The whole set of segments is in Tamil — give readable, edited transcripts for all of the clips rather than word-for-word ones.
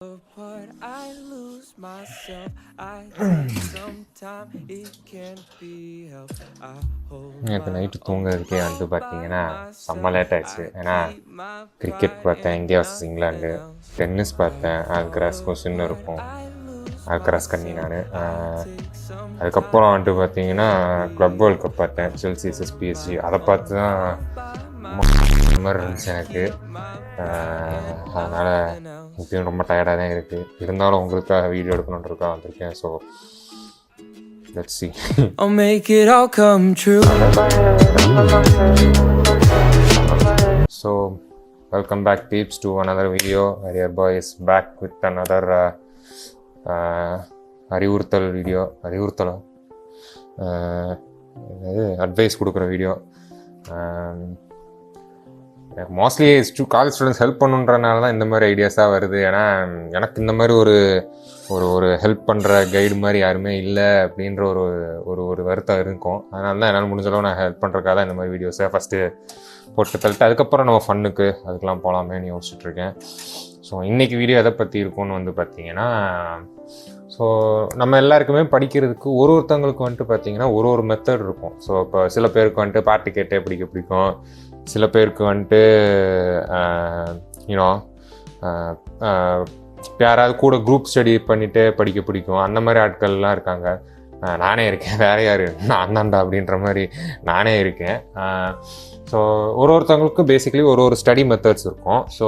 Apart, I lose myself. I take some time, it can't be helped. I hold இப்போ my night own தூங்குறதுக்கே all by பார்த்தீங்கன்னா செம்ம myself. லேட் ஆயிடுச்சு. I ஏன்னா keep my கிரிக்கெட் pride பார்த்தேன், and India vs nothing England. else. Tennis I பார்த்தேன், fall ஆல்கராஸ் கொஸ்டின் apart, இருக்கும். I lose ஆல்கராஸ் கண்ணி myself. நான். I take some அதுக்கப்புறம் time, வந்துட்டு it பார்த்தீங்கன்னா can't club be world helped. Cup பார்த்தேன், I Chelsea vs hold PSG. my அதை own பார்த்து தான் all by இந்த myself. மாதிரி I இருந்துச்சு எனக்கு. keep my pride and அதனால் nothing else. இப்பயும் ரொம்ப டயர்டாக தான் இருக்குது. இருந்தாலும் உங்களுக்காக வீடியோ எடுக்கணுன்றதுக்காக வந்திருக்கேன். So let's see. I'll make it all come true. So welcome back peeps to another video where your boy is back with another அறிவுறுத்தல் வீடியோ. அறிவுறுத்தலா அட்வைஸ் கொடுக்குற video. Mostly college students help பண்ணுன்றனால தான் இந்த மாதிரி ஐடியாஸாக வருது. ஏன்னா எனக்கு இந்த மாதிரி ஒரு ஒரு ஒரு ஹெல்ப் பண்ணுற கைடு மாதிரி யாருமே இல்லை அப்படின்ற ஒரு ஒரு ஒரு வருத்தம் இருக்கும். அதனால தான் என்னால் முடிஞ்சளவு நான் ஹெல்ப் பண்ணுறக்காக தான் இந்த மாதிரி வீடியோஸை ஃபஸ்ட்டு போட்டு தள்ளிட்டு அதுக்கப்புறம் நம்ம ஃபன்னுக்கு அதுக்கெலாம் போகலாமேன்னு யோசிச்சுட்ருக்கேன். ஸோ இன்றைக்கி வீடியோ எதை பற்றி இருக்கும்னு வந்து பார்த்திங்கன்னா, ஸோ நம்ம எல்லாருக்குமே படிக்கிறதுக்கு ஒருத்தவங்களுக்கு வந்துட்டு பார்த்திங்கன்னா ஒரு மெத்தட் இருக்கும். ஸோ இப்போ சில பேருக்கு வந்துட்டு பாட்டு கேட்டே படிக்க பிடிக்கும், சில பேருக்கு வந்துட்டு யூனோ யாராவது கூட குரூப் ஸ்டடி பண்ணிவிட்டு படிக்க பிடிக்கும். அந்த மாதிரி ஆட்கள்லாம் இருக்காங்க. நானே இருக்கேன். வேறு யார் நான் தான்டா அப்படின்ற மாதிரி நானே இருக்கேன். ஸோ ஒருத்தவங்களுக்கு பேசிக்கலி ஒரு ஸ்டடி மெத்தட்ஸ் இருக்கும். So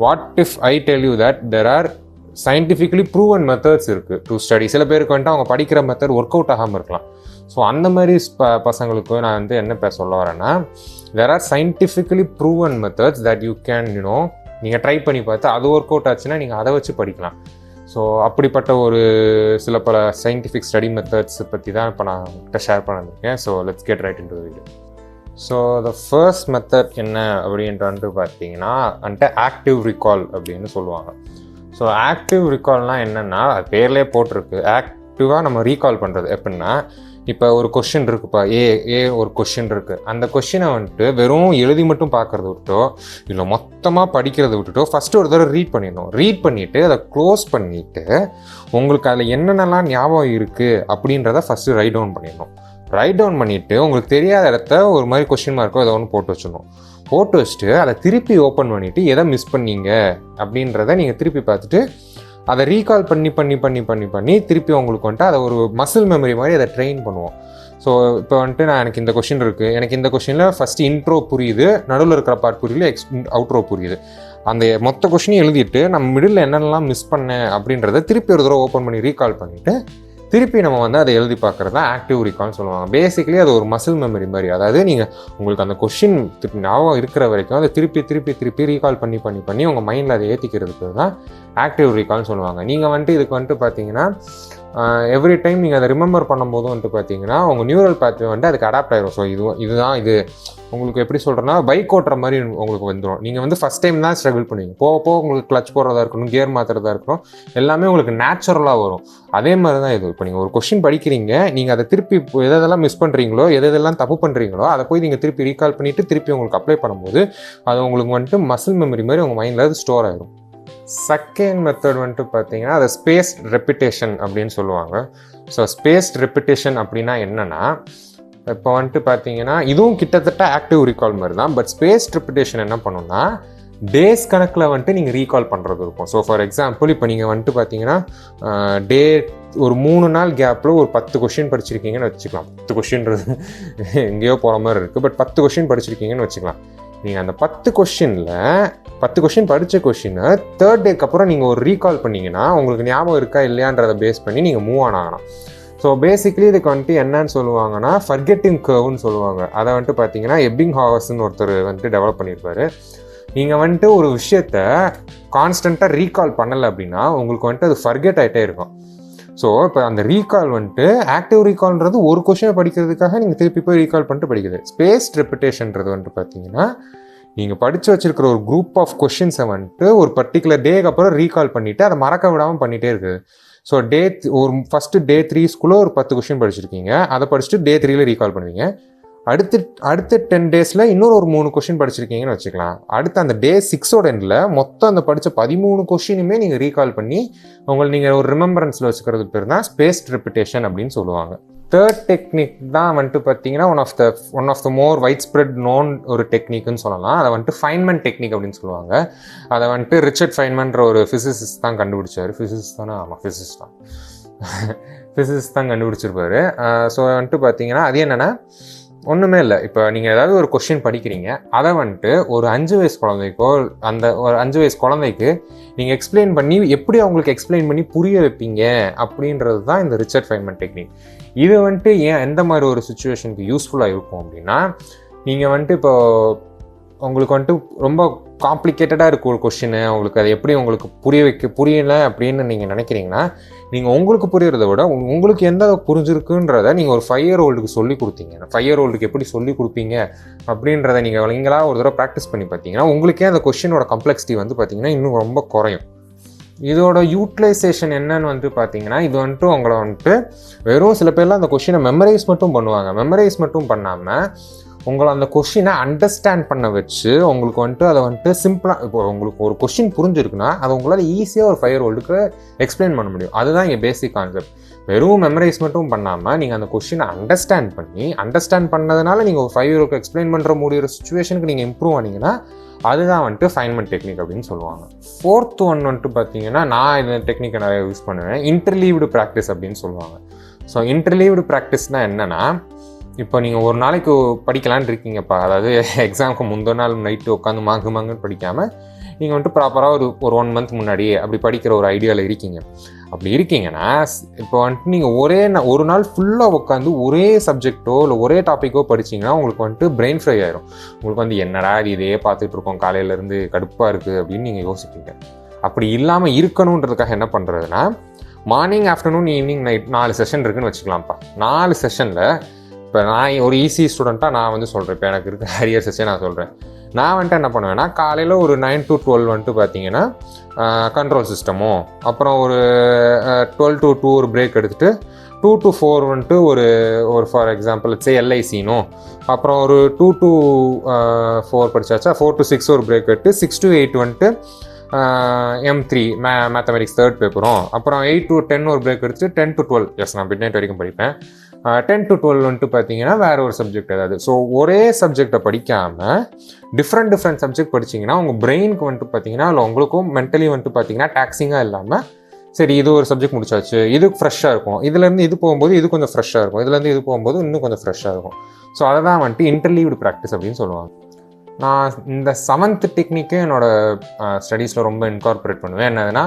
what if I tell you that there are scientifically proven methods இருக்குது டு ஸ்டடி. சில பேருக்கு வந்துட்டு அவங்க படிக்கிற மெத்தட் ஒர்க் அவுட் ஆகாமல் இருக்கலாம். ஸோ அந்த மாதிரி பசங்களுக்கு நான் வந்து என்ன சொல்ல வரேன்னா, there are scientifically proven methods that you can நீங்கள் ட்ரை பண்ணி பார்த்து அது ஒர்க் அவுட் ஆச்சுன்னா நீங்கள் அதை வச்சு படிக்கலாம். ஸோ அப்படிப்பட்ட ஒரு சில பல சயின்டிஃபிக் ஸ்டடி மெத்தட்ஸ் பற்றி தான் இப்போ நான் உங்கள்கிட்ட ஷேர் பண்ணியிருக்கேன். So let's get right into the video. So the first method என்ன அப்படின்ட்டு பார்த்தீங்கன்னா ஆக்டிவ் ரிகால் அப்படின்னு சொல்லுவாங்க. ஸோ ஆக்டிவ் ரிகால்னால் என்னென்னா, அது பேர்லேயே போட்டிருக்கு. ஆக்டிவாக நம்ம ரீகால் பண்ணுறது எப்படின்னா, இப்போ ஒரு கொஷின் இருக்குப்பா, ஏ ஒரு கொஷின் இருக்குது. அந்த கொஷினை வந்துட்டு வெறும் எழுதி மட்டும் பார்க்குறத விட்டோ இல்லை மொத்தமாக படிக்கிறத விட்டுட்டோ ஃபஸ்ட்டு ஒரு தடவை ரீட் பண்ணிடணும். ரீட் பண்ணிவிட்டு அதை க்ளோஸ் பண்ணிவிட்டு உங்களுக்கு அதில் என்னென்னலாம் ஞாபகம் இருக்குது அப்படின்றத ஃபஸ்ட்டு ரைட் டவுன் பண்ணிடணும். ரைட் டவுன் பண்ணிவிட்டு உங்களுக்கு தெரியாத இடத்த ஒரு மாதிரி கொஷின் மார்க்கோ ஏதோ ஒன்று போட்டு வச்சிடணும். போட்டு வச்சுட்டு அதை திருப்பி ஓப்பன் பண்ணிவிட்டு எதை மிஸ் பண்ணீங்க அப்படின்றத நீங்கள் திருப்பி பார்த்துட்டு அதை ரீகால் பண்ணி திருப்பி உங்களுக்கு வந்துட்டு அதை ஒரு மசில் மெமரி மாதிரி அதை ட்ரெயின் பண்ணுவோம். ஸோ இப்போ வந்துட்டு எனக்கு இந்த கொஷின் இருக்குது, எனக்கு இந்த கொஷினில் ஃபஸ்ட்டு இன்ட்ரோ புரியுது, நடுவில் இருக்கிற பார்ட் புரியல, அவுட்ரோ புரியுது. அந்த மொத்த கொஷினையும் எழுதிட்டு நம்ம மிடில் என்னென்னலாம் மிஸ் பண்ணேன் அப்படின்றத திருப்பி ஒரு தடவை ஓப்பன் பண்ணி ரீகால் பண்ணிவிட்டு திருப்பி நம்ம வந்து அதை எழுதி பார்க்குறது தான் ஆக்டிவ் ரீகால்னு சொல்லுவாங்க. பேசிக்கலி அது ஒரு மசில் மெமரி மாதிரி. அதாவது நீங்கள் உங்களுக்கு அந்த கொஷின் ஞாபகம் இருக்கிற வரைக்கும் அதை திருப்பி ரீகால் பண்ணி உங்கள் மைண்டில் அதை ஏற்றிக்கிறதுக்கு தான் ஆக்டிவ் ரீகால்னு சொல்லுவாங்க. நீங்கள் வந்துட்டு இதுக்கு வந்துட்டு பார்த்தீங்கன்னா எவ்ரி டைம் நீங்கள் அதை ரிமெம்பர் பண்ணும்போதும் வந்துட்டு பார்த்தீங்கன்னா உங்கள் நியூரல் பேத்வே வந்துட்டு அதுக்கு அடாப்ட் ஆகிடும். ஸோ இதுதான் இது உங்களுக்கு எப்படி சொல்கிறேன்னா, பைக் ஓட்டுற மாதிரி உங்களுக்கு வந்துடும். நீங்கள் வந்து ஃபஸ்ட் டைம் தான் ஸ்ட்ரகிள் பண்ணுவீங்க. போக உங்களுக்கு கிளச் போடுறதா இருக்கணும், கியர் மாற்றுறதா இருக்கணும், எல்லாமே உங்களுக்கு நேச்சுரலாக வரும். அதே மாதிரி தான் இது. இப்போ நீங்கள் ஒரு கொஷின் படிக்கிறீங்க, நீங்கள் அதை திருப்பி எதெல்லாம் மிஸ் பண்ணுறீங்களோ, எதெல்லாம் தப்பு பண்ணுறீங்களோ அதை போய் நீங்கள் திருப்பி ரீகால் பண்ணிவிட்டு திருப்பி உங்களுக்கு அப்ளை பண்ணும்போது அது உங்களுக்கு வந்துட்டு மசில் மெமரி மாதிரி உங்கள் மைண்டில் அது ஸ்டோர் ஆகிடும். செகண்ட் மெத்தட் வந்துட்டு பார்த்தீங்கன்னா அதை ஸ்பேஸ்ட் ரெப்பிட்டேஷன் அப்படின்னு சொல்லுவாங்க. ஸோ ஸ்பேஸ்ட் ரெப்பிட்டேஷன் அப்படின்னா என்னென்னா, இப்போ வந்துட்டு பார்த்தீங்கன்னா இதுவும் கிட்டத்தட்ட ஆக்டிவ் ரீகால் மாதிரி தான். பட் ஸ்பேஸ்ட் ரெப்பிட்டேஷன் என்ன பண்ணுன்னா, டேஸ் கணக்கில் வந்துட்டு நீங்கள் ரீகால் பண்ணுறது இருக்கும். ஸோ ஃபார் எக்ஸாம்பிள் இப்போ நீங்கள் வந்துட்டு பார்த்தீங்கன்னா டே ஒரு 3 நாள் கேப்பில் ஒரு 10 கொஷின் படிச்சிருக்கீங்கன்னு வச்சுக்கலாம். 10 கொஷின்றது எங்கேயோ போகிற மாதிரி இருக்குது. பட் 10 கொஷின் படிச்சிருக்கீங்கன்னு வச்சுக்கலாம். நீங்கள் அந்த 10 கொஷின் படித்த கொஷினை தேர்ட் டேக்கு அப்புறம் நீங்கள் ஒரு ரீகால் பண்ணிங்கன்னா உங்களுக்கு ஞாபகம் இருக்கா இல்லையான்றதை பேஸ் பண்ணி நீங்கள் மூவ் ஆகலாம். ஸோ பேசிக்கலி இதுக்கு வந்துட்டு என்னன்னு சொல்லுவாங்கன்னா ஃபர்கெட்டிங் கர்வ்னு சொல்லுவாங்க. அதை வந்துட்டு பார்த்தீங்கன்னா எப்பிங்ஹாவர்ஸ்னு ஒருத்தர் வந்துட்டு டெவலப் பண்ணியிருப்பாரு. நீங்கள் வந்துட்டு ஒரு விஷயத்த கான்ஸ்டண்ட்டாக ரீகால் பண்ணலை அப்படின்னா உங்களுக்கு வந்துட்டு அது ஃபர்கெட் ஆகிட்டே இருக்கும். ஸோ இப்போ அந்த ரீகால் வந்துட்டு ஆக்டிவ் ரீகால்ன்றது ஒரு கொஷினை படிக்கிறதுக்காக நீங்கள் திருப்பி போய் ரீகால் பண்ணிட்டு படிக்கிறது. ஸ்பேஸ்ட் ரெப்பிட்டேஷன்றது வந்துட்டு பார்த்தீங்கன்னா நீங்கள் படித்து வச்சிருக்கிற ஒரு குரூப் ஆஃப் கொஷின்ஸை வந்துட்டு ஒரு பர்டிகுலர் டேக்கு அப்புறம் ரீகால் பண்ணிவிட்டு அதை மறக்க விடாமல் பண்ணிகிட்டே இருக்குது. ஸோ ஃபஸ்ட்டு டே 3 ஸ்கூலில் ஒரு 10 கொஷின் படிச்சிருக்கீங்க, அதை படிச்சுட்டு டே 3 ரீகால் பண்ணுவீங்க. அடுத்த 10 டேஸில் இன்னொரு ஒரு 3 கொஷின் படிச்சிருக்கீங்கன்னு வச்சுக்கலாம். அடுத்து அந்த டே 6ஓட எண்டில் மொத்தம் அந்த படித்த 13 கொஷினுமே நீங்கள் ரீகால் பண்ணி நீங்கள் ஒரு ரிமெம்பரன்ஸில் வச்சுக்கிறது பேர் தான் ஸ்பேஸ்ட் ரெப்பிட்டேஷன் அப்படின்னு சொல்லுவாங்க. தேர்ட் டெக்னிக் தான் வந்துட்டு பார்த்தீங்கன்னா one of the more widespread known ஒரு டெக்னிக்னு சொல்லலாம். அதை வந்துட்டு ஃபைன்மேன் டெக்னிக் அப்படின்னு சொல்லுவாங்க. அதை வந்துட்டு ரிச்சர்ட் ஃபைன்மேன்ற ஒரு ஃபிசிசிஸ்ட் தான் கண்டுபிடிச்சார். ஃபிசிசிஸ்ட் தானே? ஆமாம், ஃபிசிசிஸ்ட் தான். ஃபிசிசிஸ்ட் தான் கண்டுபிடிச்சிருப்பாரு. ஸோ வந்துட்டு பார்த்தீங்கன்னா அது என்னென்னா ஒன்றுமே இல்லை. இப்போ நீங்கள் ஏதாவது ஒரு கொஷின் படிக்கிறீங்க, அதை வந்துட்டு ஒரு 5 வயசு குழந்தைக்கோ ஒரு 5 வயசு குழந்தைக்கு நீங்கள் எக்ஸ்பிளைன் பண்ணி எப்படி அவங்களுக்கு எக்ஸ்பிளைன் பண்ணி புரிய வைப்பீங்க அப்படின்றது தான் இந்த ரிச்சர்ட் ஃபைன்மேன் டெக்னிக். இது வந்துட்டு எந்த மாதிரி ஒரு சுச்சுவேஷனுக்கு யூஸ்ஃபுல்லாக இருக்கும் அப்படின்னா, நீங்கள் வந்துட்டு இப்போ உங்களுக்கு வந்துட்டு ரொம்ப காம்ப்ளிகேட்டடாக இருக்கும் ஒரு கொஷினு, உங்களுக்கு அதை எப்படி உங்களுக்கு புரியலை அப்படின்னு நீங்கள் நினைக்கிறீங்கன்னா, நீங்கள் உங்களுக்கு புரியறத விட உங்களுக்கு எந்த புரிஞ்சிருக்குன்றதை நீங்கள் ஒரு 5 year oldக்கு சொல்லி கொடுத்தீங்க. 5 year oldக்கு எப்படி சொல்லி கொடுப்பீங்க அப்படின்றத நீங்களா ஒரு தடவை ப்ராக்டிஸ் பண்ணி பார்த்தீங்கன்னா உங்களுக்கே அந்த கொஷினோட கம்ப்ளெக்சிட்டி வந்து பார்த்தீங்கன்னா இன்னும் ரொம்ப குறையும். இதோட யூட்டிலைசேஷன் என்னன்னு வந்து பார்த்தீங்கன்னா, இது வந்துட்டு உங்களை வந்துட்டு வெறும் சில பேர்லாம் அந்த கொஷினை மெமரைஸ் மட்டும் பண்ணுவாங்க. மெமரைஸ் மட்டும் பண்ணாமல் உங்களை அந்த கொஷினை அண்டர்ஸ்டாண்ட் பண்ண வச்சு உங்களுக்கு வந்துட்டு அதை வந்துட்டு சிம்பிளாக, இப்போ உங்களுக்கு ஒரு கொஷின் புரிஞ்சிருக்குன்னா அதை உங்களால் ஈஸியாக ஒரு 5 year oldக்கு எக்ஸ்பிளைன் பண்ண முடியும். அதுதான் இங்கே பேசிக் கான்செப்ட். வெறும் மெமரைஸ் மட்டும் பண்ணாமல் நீங்கள் அந்த கொஷினை அண்டர்ஸ்டாண்ட் பண்ணதுனால நீங்கள் ஒரு 5 year oldக்கு எக்ஸ்பிளைன் பண்ணுற முடிகிற சுச்சுவேஷனுக்கு நீங்கள் இம்ப்ரூவ் ஆனீங்கன்னா அதுதான் வந்துட்டு ஃபைன்மேன் டெக்னிக் அப்படின்னு சொல்லுவாங்க. 4th ஒன் வந்துட்டு பார்த்தீங்கன்னா, நான் இந்த டெக்னிக்கை நிறைய யூஸ் பண்ணுவேன். இன்டர்லீவ்டு ப்ராக்டிஸ் அப்படின்னு சொல்லுவாங்க. ஸோ இன்டர்லீவ்டு ப்ராக்டிஸ்னால் என்னென்னா, இப்போ நீங்கள் ஒரு நாளைக்கு படிக்கலான்னு இருக்கீங்கப்பா, அதாவது எக்ஸாமுக்கு முந்தின நாள் நைட்டு உட்காந்து மாங்குன்னு படிக்காமல் நீங்கள் வந்துட்டு ப்ராப்பராக ஒரு 1 month முன்னாடியே அப்படி படிக்கிற ஒரு ஐடியாவில் இருக்கீங்க. அப்படி இருக்கீங்கன்னா இப்போ வந்துட்டு நீங்கள் ஒரு நாள் ஃபுல்லாக உட்காந்து ஒரே சப்ஜெக்டோ இல்லை ஒரே டாப்பிக்கோ படிச்சிங்கன்னா உங்களுக்கு வந்துட்டு பிரெயின் ஃப்ரை ஆயிரும். உங்களுக்கு வந்து என்னடா இதே பார்த்துட்டு இருக்கோம் காலையிலேருந்து கடுப்பாக இருக்குது அப்படின்னு நீங்கள் யோசிப்பீங்க. அப்படி இல்லாமல் இருக்கணுன்றதுக்காக என்ன பண்ணுறதுன்னா, morning, afternoon, evening, night 4 session இருக்குதுன்னு வச்சுக்கலாம்ப்பா. 4 செஷனில் இப்போ நான் ஒரு ஈஸி ஸ்டூடெண்ட்டாக நான் வந்து சொல்கிறேன், இப்போ எனக்கு இருக்க ஹரியர் செஷன் நான் சொல்கிறேன். நான் வந்துட்டு என்ன பண்ணுவேன்னா, காலையில் ஒரு 9 to 12 வந்துட்டு பார்த்தீங்கன்னா கண்ட்ரோல் சிஸ்டமோ, அப்புறம் ஒரு 12 to 2 ஒரு பிரேக் எடுத்துகிட்டு 2 to 4 வந்துட்டு ஒரு ஃபார் எக்ஸாம்பிள் எல்ஐசினோ, அப்புறம் ஒரு 2 to 4 படித்தாச்சா 4 to 6 ஒரு பிரேக் எடுத்து 6 to 8 வந்துட்டு M3 மேத்தமெட்டிக்ஸ் 3rd பேப்பரும், அப்புறம் 8 to 10 ஒரு பிரேக் எடுத்து 10 to 12 நான் மிட் நைட் வரைக்கும் படிப்பேன். 10 to 12 வந்துட்டு பார்த்தீங்கன்னா வேறு ஒரு சப்ஜெக்ட் ஏதாவது. ஸோ ஒரே சப்ஜெக்டை படிக்காமல் டிஃப்ரெண்ட் சப்ஜெக்ட் படிச்சிங்கன்னா உங்கள் பிரெயினுக்கு வந்துட்டு பார்த்தீங்கன்னா இல்லை உங்களுக்கும் மென்டலி வந்துட்டு பார்த்தீங்கன்னா டாக்ஸிங்காக இல்லாமல், சரி இது ஒரு சப்ஜெக்ட் முடிச்சாச்சு, இது ஃப்ரெஷ்ஷாக இருக்கும், இதுலேருந்து இது போகும்போது இது கொஞ்சம் ஃப்ரெஷ்ஷாக இருக்கும், இதுலேருந்து இது போகும்போது இன்னும் கொஞ்சம் ஃப்ரெஷ்ஷாக இருக்கும். ஸோ அதை தான் வந்துட்டு இன்டர்லீவ்டு ப்ராக்டிஸ் அப்படின்னு சொல்லுவாங்க. நான் இந்த 7th டெக்னிக்கு என்னோடய ஸ்டடீஸில் ரொம்ப இன்கார்பரேட் பண்ணுவேன். என்னதுன்னா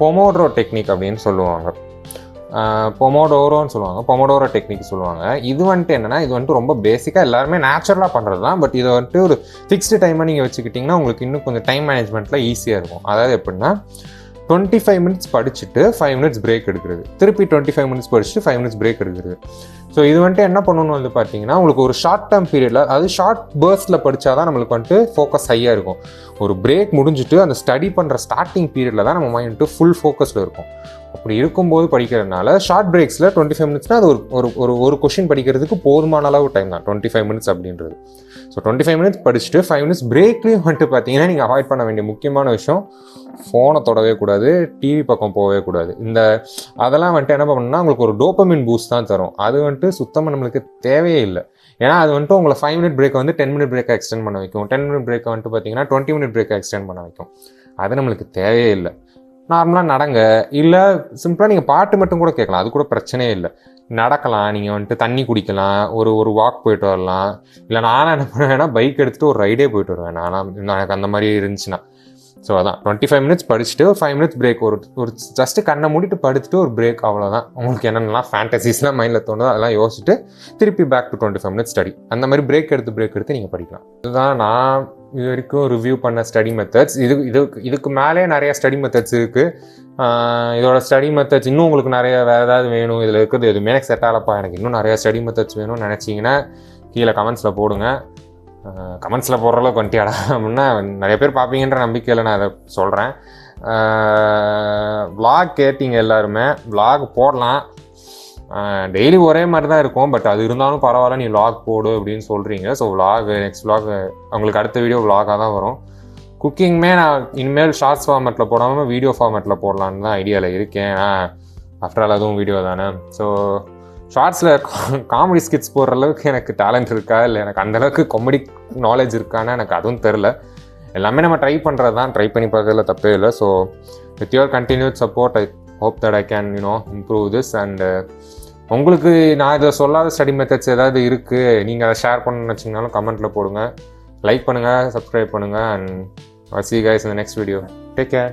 பொமோட்ரோ டெக்னிக் அப்படின்னு சொல்லுவாங்க. பொமோடோரோன்னு சொல்லுவாங்க, பொமோடோரோ டெக்னிக் சொல்லுவாங்க. இது வந்துட்டு என்னென்னா, இது வந்துட்டு ரொம்ப பேசிக்காக எல்லாருமே நேச்சுரலாக பண்ணுறது தான். பட் இதை வந்துட்டு ஒரு ஃபிக்ஸ்டு டைமாக நீங்கள் வச்சுக்கிட்டிங்கன்னா உங்களுக்கு இன்னும் கொஞ்சம் டைம் மேனேஜ்மெண்ட்டில் ஈஸியாக இருக்கும். அதாவது எப்படின்னா, 25 minutes படிச்சுட்டு 5 minutes பிரேக் எடுக்கிறது, திருப்பி 25 minutes படிச்சுட்டு 5 minutes பிரேக் எடுக்கிறது. ஸோ இது வந்துட்டு என்ன பண்ணணும்னு வந்து பார்த்தீங்கன்னா, உங்களுக்கு ஒரு ஷார்ட் டேர்ம் பீரியடில், அதாவது ஷார்ட் பர்ஸ்ட்டில் படித்தா தான் நம்மளுக்கு வந்துட்டு ஃபோக்கஸ் ஹையாக இருக்கும். ஒரு பிரேக் முடிஞ்சுட்டு அந்த ஸ்டடி பண்ணுற ஸ்டார்டிங் பீரியடில் தான் நம்ம மைண்ட் வந்துட்டு ஃபுல் ஃபோக்கஸில் இருக்கும். அப்படி இருக்கும்போது படிக்கிறதுனால ஷார்ட் பிரேக்ஸில் 25 minutesனால் அது ஒரு கொஷின் படிக்கிறதுக்கு போதுமான அளவு டைம் தான் 25 minutes அப்படின்றது. ஸோ 25 minutes படிச்சுட்டு 5 minutes பிரேக்லேயும் வந்துட்டு பார்த்தீங்கன்னா நீங்கள் அவாய்ட் பண்ண வேண்டிய முக்கியமான விஷயம், ஃபோனை தொடவே கூடாது, டிவி பக்கம் போகவே கூடாது. அதெல்லாம் வந்துட்டு என்ன பண்ணணும்னா உங்களுக்கு ஒரு டோபமின் பூஸ்ட் தான் தரும். அது வந்துட்டு சுத்தமாக நம்மளுக்கு தேவையே இல்லை. ஏன்னா அது வந்துட்டு உங்களை 5 minute பிரேக்கை வந்து 10 minute பிரேக்கை எக்ஸ்டெண்ட் பண்ண வைக்கும், 10 minute பிரேக்கை வந்துட்டு பார்த்தீங்கன்னா 20 minute பிரேக்கை எக்ஸ்டெண்ட் பண்ண வைக்கும். அது நம்மளுக்கு தேவையே இல்லை. நார்மலாக நடங்க, இல்லை சிம்பிளாக நீங்கள் பாட்டு மட்டும் கூட கேட்கலாம், அது கூட பிரச்சனையே இல்லை. நடக்கலாம், நீங்கள் வந்துட்டு தண்ணி குடிக்கலாம், ஒரு வாக் போயிட்டு வரலாம். இல்லை நானும் என்ன பண்ணுவேன்னா பைக் எடுத்துகிட்டு ஒரு ரைடே போயிட்டு வருவேன் எனக்கு அந்த மாதிரி இருந்துச்சுன்னா. ஸோ அதான் 25 minutes படிச்சுட்டு ஒரு 5 minutes பிரேக், ஒரு ஜஸ்ட்டு கண்ணை மூடிட்டு படுத்துட்டு ஒரு பிரேக், அவ்வளோதான். உங்களுக்கு என்னென்னலாம் ஃபேண்டசிஸ்லாம் மைண்டில் தோணுதோ அதெல்லாம் யோசிச்சுட்டு திருப்பி பேக் டு 25 minutes ஸ்டடி. அந்த மாதிரி பிரேக் எடுத்து நீங்கள் படிக்கலாம். இதுதான் நான் இது வரைக்கும் ரிவ்யூ பண்ண ஸ்டடி மெத்தட்ஸ். இதுக்கு மேலே நிறைய ஸ்டடி மெத்தட்ஸ் இருக்குது. இதோட ஸ்டடி மெத்தட்ஸ் இன்னும் உங்களுக்கு நிறைய வேறு ஏதாவது வேணும், இதில் இருக்கிறது எதுவுமே எனக்கு செட் ஆகலப்பா, எனக்கு இன்னும் நிறையா ஸ்டடி மெத்தட்ஸ் வேணும்னு நினச்சிங்கன்னா கீழே கமெண்ட்ஸில் போடுங்க. கமெண்ட்ஸில் போடுற அளவுக்கு வந்துட்டியாடா அப்படின்னா நிறைய பேர் பார்ப்பீங்கன்ற நம்பிக்கையில் நான் அதை சொல்கிறேன். vlog கேட்டிங்க எல்லாருமே, vlog போடலாம். டெய்லி ஒரே மாதிரி தான் இருக்கும், பட் அது இருந்தாலும் பரவாயில்ல நீ vlog போடு அப்படின்னு சொல்கிறீங்க. ஸோ நெக்ஸ்ட் vlog உங்களுக்கு அடுத்த வீடியோ vlog-ஆக தான் வரும். குக்கிங்குமே நான் இனிமேல் ஷார்ட்ஸ் ஃபார்மேட்டில் போடாமல் வீடியோ ஃபார்மேட்டில் போடலான்னு தான் ஐடியாவில் இருக்கேன். ஆஃப்டர் ஆல் அதுவும் வீடியோ தானே. ஸோ ஷார்ட்ஸில் காமெடி ஸ்கிட்ஸ் போடுற அளவுக்கு எனக்கு டேலண்ட் இருக்கா, இல்லை எனக்கு அந்தளவுக்கு காமெடி நாலேஜ் இருக்கான்னு எனக்கு அதுவும் தெரில. எல்லாமே நம்ம ட்ரை பண்ணுறது தான், ட்ரை பண்ணி பார்க்கறதுல தப்பே இல்லை. So with your continued support I hope that I can improve this. And உங்களுக்கு நான் இதை சொல்லாத ஸ்டடி மெத்தட்ஸ் ஏதாவது இருக்குது, நீங்கள் அதை ஷேர் பண்ணணும்னு வச்சிங்கனாலும் கமெண்ட்டில் போடுங்க. லைக் பண்ணுங்கள், சப்ஸ்கிரைப் பண்ணுங்கள். And I'll see you guys in the next video. Take care.